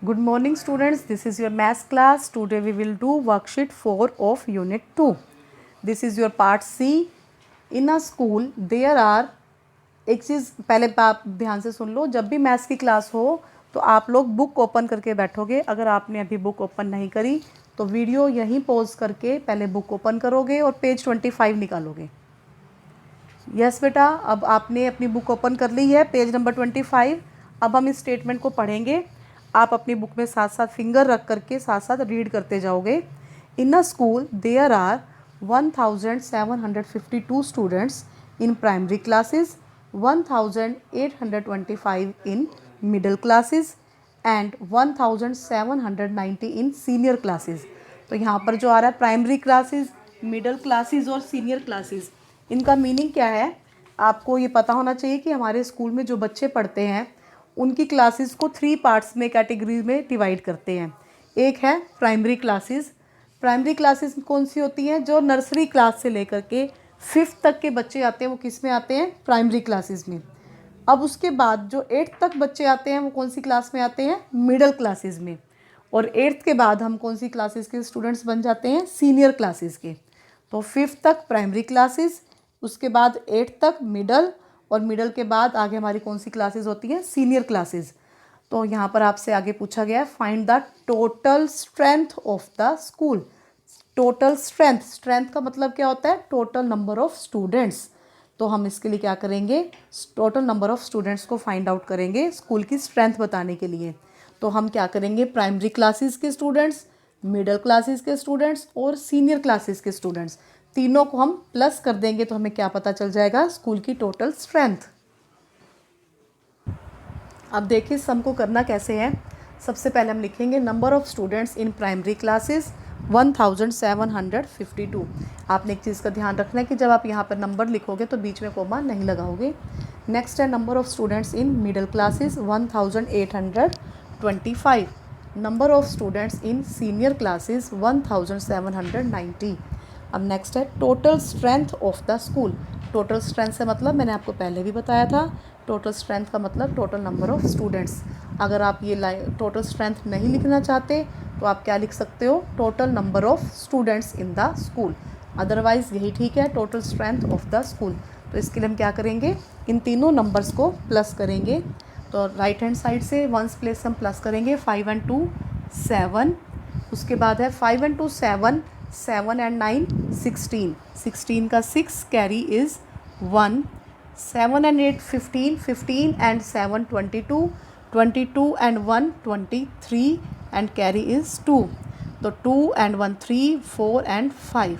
Good morning students, this is your maths class. Today we will do worksheet 4 of unit 2. This is your part C. In a school there are, एक चीज़ पहले आप ध्यान से सुन लो, जब भी maths की class हो तो आप लोग बुक ओपन करके बैठोगे। अगर आपने अभी बुक ओपन नहीं करी तो वीडियो यहीं पॉज करके पहले बुक ओपन करोगे और पेज 25 निकालोगे। यस बेटा, अब आपने अपनी बुक ओपन कर ली है, पेज नंबर 25। अब हम इस स्टेटमेंट को पढ़ेंगे। आप अपनी बुक में साथ साथ फिंगर रख करके साथ साथ रीड करते जाओगे। In a school there are 1752 students in primary classes, 1825 in middle classes and 1790 in senior classes. तो यहाँ पर जो आ रहा है प्राइमरी क्लासेस, मिडिल क्लासेस और सीनियर क्लासेस, इनका मीनिंग क्या है आपको ये पता होना चाहिए कि हमारे स्कूल में जो बच्चे पढ़ते हैं उनकी क्लासेस को 3 पार्ट्स में कैटेगरी में डिवाइड करते हैं। एक है प्राइमरी क्लासेस। प्राइमरी क्लासेस कौन सी होती हैं? जो नर्सरी क्लास से लेकर के 5th तक के बच्चे आते हैं वो किस में आते हैं? प्राइमरी क्लासेस में। अब उसके बाद जो 8th तक बच्चे आते हैं वो कौन सी क्लास में आते हैं? मिडिल क्लासेस में। और 8th के बाद हम कौन सी क्लासेस के स्टूडेंट्स बन जाते हैं? सीनियर क्लासेस के। तो 5th तक प्राइमरी क्लासेस, उसके बाद 8th तक मिडल, और मिडल के बाद आगे हमारी कौन सी क्लासेस होती हैं? Senior classes. तो यहाँ पर आपसे आगे पूछा गया है find the total strength of the school. Total strength, strength का मतलब क्या होता है? Total number of students. तो हम इसके लिए क्या करेंगे? टोटल नंबर ऑफ स्टूडेंट्स को फाइंड आउट करेंगे स्कूल की स्ट्रेंथ बताने के लिए। तो हम क्या करेंगे? प्राइमरी क्लासेस के स्टूडेंट्स, मिडिल क्लासेस के स्टूडेंट्स और सीनियर क्लासेस के स्टूडेंट्स, तीनों को हम प्लस कर देंगे तो हमें क्या पता चल जाएगा? स्कूल की टोटल स्ट्रेंथ। अब देखिए सम को करना कैसे है। सबसे पहले हम लिखेंगे number of students in primary classes 1752। आपने एक चीज़ का ध्यान रखना है कि जब आप यहाँ पर नंबर लिखोगे तो बीच में कोमा नहीं लगाओगे। नेक्स्ट है number of students in middle classes 1825। Number of students in senior classes 1790। अब नेक्स्ट है total strength of the school. Total strength से मतलब मैंने आपको पहले भी बताया था, टोटल स्ट्रेंथ का मतलब टोटल नंबर ऑफ़ स्टूडेंट्स। अगर आप ये टोटल स्ट्रेंथ नहीं लिखना चाहते तो आप क्या लिख सकते हो? Total number of students in the school. Otherwise यही ठीक है, total strength of the school. तो इसके लिए हम क्या करेंगे? इन तीनों नंबर्स को प्लस करेंगे। तो राइट हैंड साइड से वंस प्लेस हम प्लस करेंगे। 5 and 2 7, उसके बाद है 5 and 2 7, 7 and 9 16, 16 का 6 carry is 1, 7 and 8 15, 15 and 7 22, 22 and 1 23 and carry is 2। तो 2 and 1 3, 4 and 5।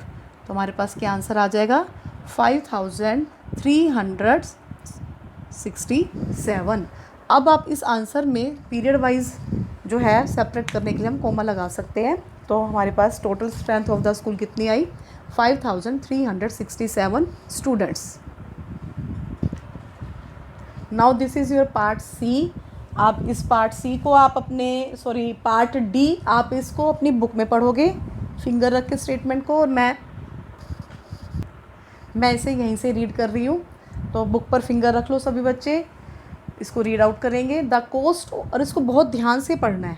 तो हमारे पास क्या आंसर आ जाएगा? 5367। अब आप इस आंसर में पीरियड वाइज जो है सेपरेट करने के लिए हम कोमा लगा सकते हैं। तो हमारे पास total strength of the school कितनी आई? 5367 students. Now this is your part C. आप इस पार्ट सी को आप अपने पार्ट डी आप इसको अपनी बुक में पढ़ोगे फिंगर रख के स्टेटमेंट को, और मैं इसे यहीं से रीड कर रही हूँ। तो बुक पर फिंगर रख लो सभी बच्चे, इसको रीड आउट करेंगे। द कोस्ट, और इसको बहुत ध्यान से पढ़ना है।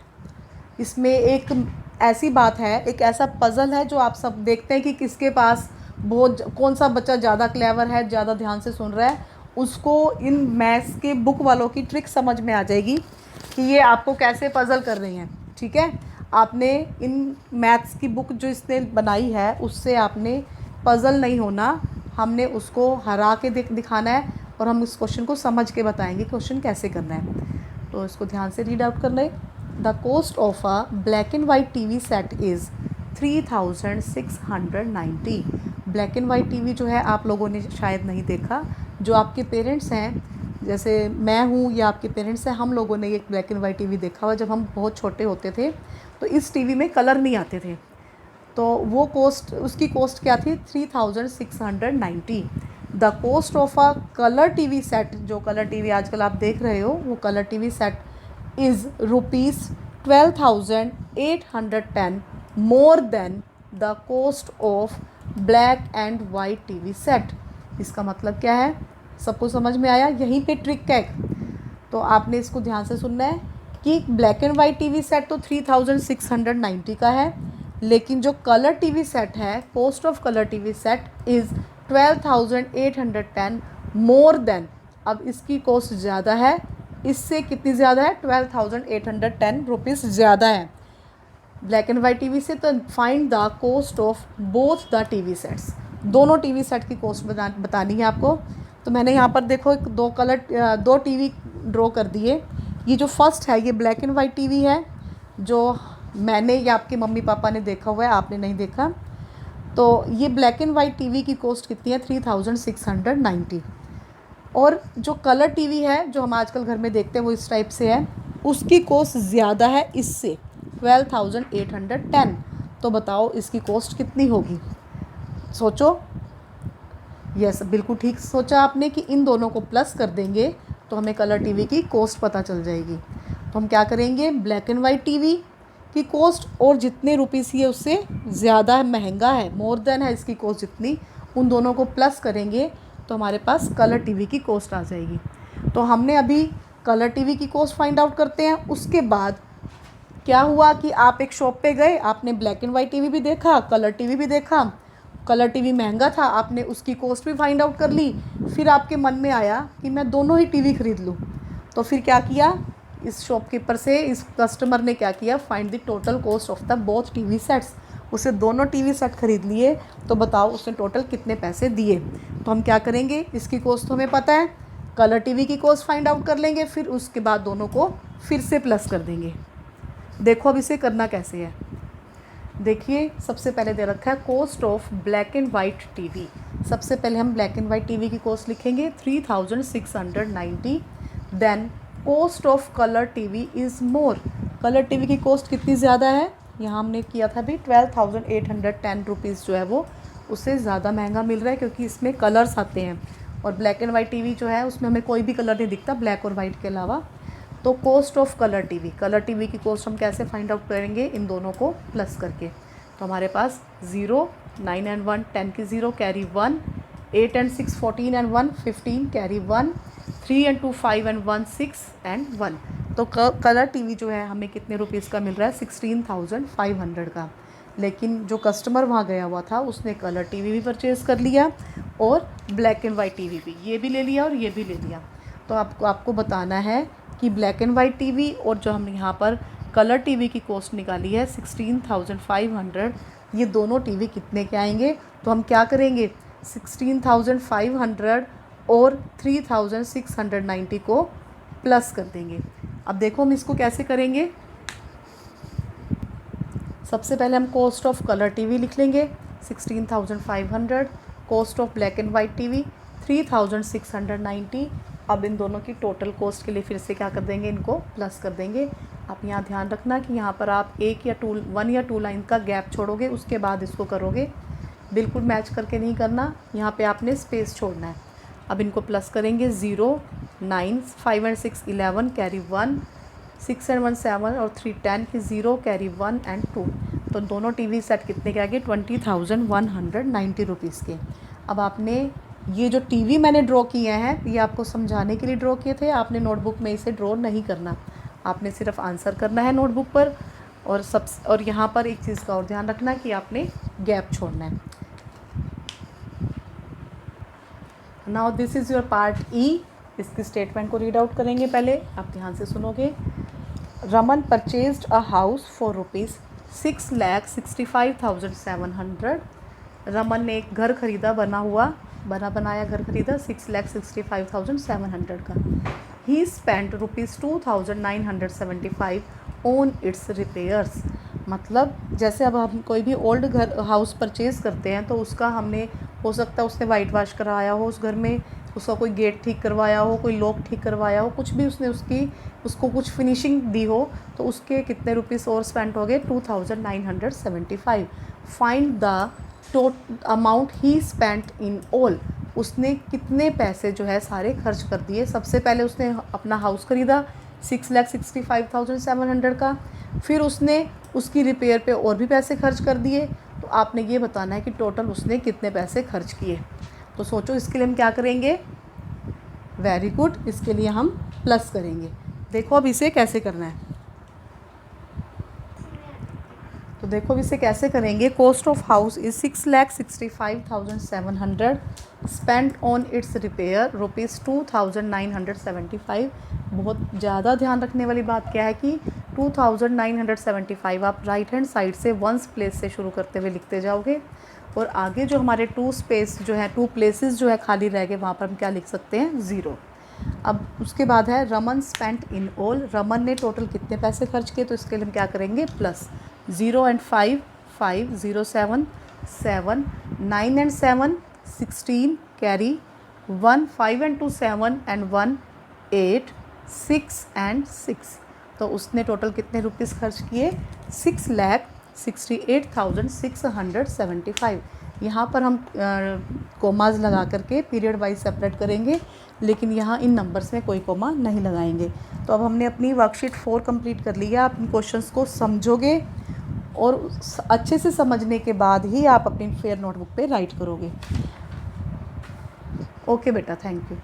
इसमें एक ऐसी बात है, एक ऐसा पज़ल है जो आप सब देखते हैं कि किसके पास कौन सा बच्चा ज़्यादा क्लेवर है, ज़्यादा ध्यान से सुन रहा है, उसको इन मैथ्स के बुक वालों की ट्रिक समझ में आ जाएगी कि ये आपको कैसे पज़ल कर रही हैं। ठीक है, आपने इन मैथ्स की बुक जो इसने बनाई है उससे आपने पज़ल नहीं होना, हमने उसको हरा के दिखाना है और हम इस क्वेश्चन को समझ के बताएंगे क्वेश्चन कैसे करना है। तो इसको ध्यान से रीड आउट करना है। The cost of a black and white TV set is 3690। Black and white TV जो है आप लोगों ने शायद नहीं देखा। जो आपके पेरेंट्स हैं, जैसे मैं हूँ या आपके पेरेंट्स हैं, हम लोगों ने एक ब्लैक एंड वाइट टीवी देखा हुआ जब हम बहुत छोटे होते थे। तो इस टीवी में कलर नहीं आते थे, तो वो उसकी कॉस्ट क्या थी? 3690। The cost of a colour TV set, जो कलर टीवी आजकल आप देख रहे हो वो colour TV set is ₹12,810 more than the cost of black and white TV set. इसका मतलब क्या है? सबको समझ में आया? यहीं पे ट्रिक है। तो आपने इसको ध्यान से सुनना है कि black and white TV set तो 3690 का है, लेकिन जो कलर टीवी सेट है, cost of colour TV set is 12,810 more than. अब इसकी कॉस्ट ज़्यादा है, इससे कितनी ज़्यादा है, 12,810 रुपीज़ ज़्यादा है ब्लैक एंड वाइट टीवी से। तो find the cost of both the TV sets, दोनों टीवी सेट की कॉस्ट बतानी है आपको। तो मैंने यहाँ पर देखो दो टीवी ड्रॉ कर दिए। ये जो फर्स्ट है ये ब्लैक एंड वाइट टीवी है, जो मैंने या आपके मम्मी पापा ने देखा हुआ है, आपने नहीं देखा। तो ये ब्लैक एंड वाइट टीवी की कॉस्ट कितनी है, 3690। और जो कलर टीवी है जो हम आजकल घर में देखते हैं वो इस टाइप से है, उसकी कॉस्ट ज़्यादा है इससे, 12,810। तो बताओ इसकी कॉस्ट कितनी होगी, सोचो। यस, बिल्कुल ठीक सोचा आपने कि इन दोनों को प्लस कर देंगे तो हमें कलर टीवी की कॉस्ट पता चल जाएगी। तो हम क्या करेंगे, ब्लैक एंड वाइट टीवी की कॉस्ट और जितने रुपीस ये उससे ज़्यादा है, महंगा है, मोर देन है इसकी कॉस्ट जितनी, उन दोनों को प्लस करेंगे तो हमारे पास कलर टीवी की कॉस्ट आ जाएगी। तो हमने अभी कलर टीवी की कॉस्ट फाइंड आउट करते हैं। उसके बाद क्या हुआ कि आप एक शॉप पे गए, आपने ब्लैक एंड वाइट टीवी भी देखा, कलर टीवी भी देखा। कलर टीवी महंगा था, आपने उसकी कॉस्ट भी फाइंड आउट कर ली। फिर आपके मन में आया कि मैं दोनों ही टीवी ख़रीद लूँ। तो फिर क्या किया, इस शॉपकीपर से इस कस्टमर ने क्या किया, find the total cost of the both TV sets. उसे दोनों टीवी सेट खरीद लिए। तो बताओ उसने टोटल कितने पैसे दिए। तो हम क्या करेंगे, इसकी कॉस्ट तो हमें पता है, कलर टीवी की कॉस्ट फाइंड आउट कर लेंगे, फिर उसके बाद दोनों को फिर से प्लस कर देंगे। देखो अब इसे करना कैसे है। देखिए सबसे पहले दे रखा है cost of black and white TV. सबसे पहले हम ब्लैक एंड वाइट टीवी की कॉस्ट लिखेंगे 3690। Then cost of colour TV is more. Colour TV की कॉस्ट कितनी ज़्यादा है, यहाँ हमने किया था भी 12,810 रुपीज़ जो है वो उससे ज़्यादा महंगा मिल रहा है, क्योंकि इसमें कलर्स आते हैं। और ब्लैक एंड वाइट टीवी जो है उसमें हमें कोई भी कलर नहीं दिखता ब्लैक और वाइट के अलावा। तो कॉस्ट ऑफ कलर टीवी की कॉस्ट हम कैसे फाइंड आउट करेंगे, इन दोनों को प्लस करके। तो हमारे पास 0, 9 एंड 1 10 की 0 carry 1, 8 and 6 14 and 1 15 carry 1, 3 and 2 5 and 1 6 and 1। तो कलर टीवी जो है हमें कितने रुपीज़ का मिल रहा है, 16,500 का। लेकिन जो कस्टमर वहाँ गया हुआ था उसने कलर टीवी भी परचेज़ कर लिया और ब्लैक एंड वाइट टीवी भी, ये भी ले लिया और ये भी ले लिया। तो आपको बताना है कि ब्लैक एंड वाइट टीवी और जो हमने यहाँ पर कलर टीवी की कॉस्ट निकाली है 16,500, ये दोनों टीवी कितने के आएंगे। तो हम क्या करेंगे, 16,500 और 3,690 को प्लस कर देंगे। अब देखो हम इसको कैसे करेंगे। सबसे पहले हम कॉस्ट ऑफ कलर टीवी लिख लेंगे 16,500, cost of black and white TV 3,690। अब इन दोनों की टोटल कॉस्ट के लिए फिर से क्या कर देंगे, इनको प्लस कर देंगे। आप यहाँ ध्यान रखना कि यहाँ पर आप 1 या 2 लाइन का गैप छोड़ोगे, उसके बाद इसको करोगे, बिल्कुल मैच करके नहीं करना, यहाँ पे आपने स्पेस छोड़ना है। अब इनको प्लस करेंगे 0, 9, 5 एंड 6 11 कैरी 1, 6 एंड 1 7 और 3 10 की 0 कैरी 1 एंड 2। तो दोनों टीवी सेट कितने के आ गए, 20,190 रुपीज़ के। अब आपने ये जो टीवी मैंने ड्रॉ किए हैं ये आपको समझाने के लिए ड्रॉ किए थे, आपने नोटबुक में इसे ड्रॉ नहीं करना, आपने सिर्फ आंसर करना है नोटबुक पर। और यहाँ पर एक चीज़ का और ध्यान रखना कि आपने गैप छोड़ना है। Now this is your part E. इसकी स्टेटमेंट को रीड आउट करेंगे, पहले आप ध्यान से सुनोगे। Raman purchased a house for ₹6,65,700। Raman ने एक घर खरीदा, बनाया घर खरीदा 6,65,700 का। ही स्पेंट ₹2,975 ऑन इट्स रिपेयर्स। मतलब जैसे अब हम कोई भी ओल्ड घर हाउस परचेज़ करते हैं तो उसका हमने, हो सकता है उसने वाइट वॉश कराया हो, उस घर में उसका कोई गेट ठीक करवाया हो, कोई लॉक ठीक करवाया हो, कुछ भी उसने उसको कुछ फिनिशिंग दी हो, तो उसके कितने रुपीस और स्पेंड हो गए, 2,975। Find the amount he spent in all. उसने कितने पैसे जो है सारे खर्च कर दिए। सबसे पहले उसने अपना हाउस ख़रीदा 6,65,700 का, फिर उसने उसकी रिपेयर पे और भी पैसे खर्च कर दिए। तो आपने ये बताना है कि टोटल उसने कितने पैसे खर्च किए। तो सोचो इसके लिए हम क्या करेंगे, वेरी गुड, इसके लिए हम प्लस करेंगे। देखो अब इसे कैसे करना है। देखो इसे कैसे करेंगे। Cost of house is 6,65,700 spend on it's repair ₹2,975। बहुत ज़्यादा ध्यान रखने वाली बात क्या है कि 2,975 आप राइट हैंड साइड से वंस प्लेस से शुरू करते हुए लिखते जाओगे, और आगे जो हमारे 2 स्पेस जो है 2 प्लेसेस जो है खाली रह गए, वहाँ पर हम क्या लिख सकते हैं, 0। अब उसके बाद है Raman spent in all, Raman ने टोटल कितने पैसे खर्च किए, तो इसके लिए हम क्या करेंगे, plus 0 and 5 5 0 7 7 9 and 7 16 carry 1 5 and 2 7 and 1 8 6 and 6। तो उसने टोटल कितने रुपीज़ खर्च किए, 6,68,675। यहाँ पर हम कोमाज लगा करके पीरियड वाइज सेपरेट करेंगे, लेकिन यहाँ इन नंबर्स में कोई कोमा नहीं लगाएंगे। तो अब हमने अपनी वर्कशीट 4 कंप्लीट कर लिया। आप इन क्वेश्चंस को समझोगे और अच्छे से समझने के बाद ही आप अपनी फेयर नोटबुक पे राइट करोगे। ओके बेटा, थैंक यू।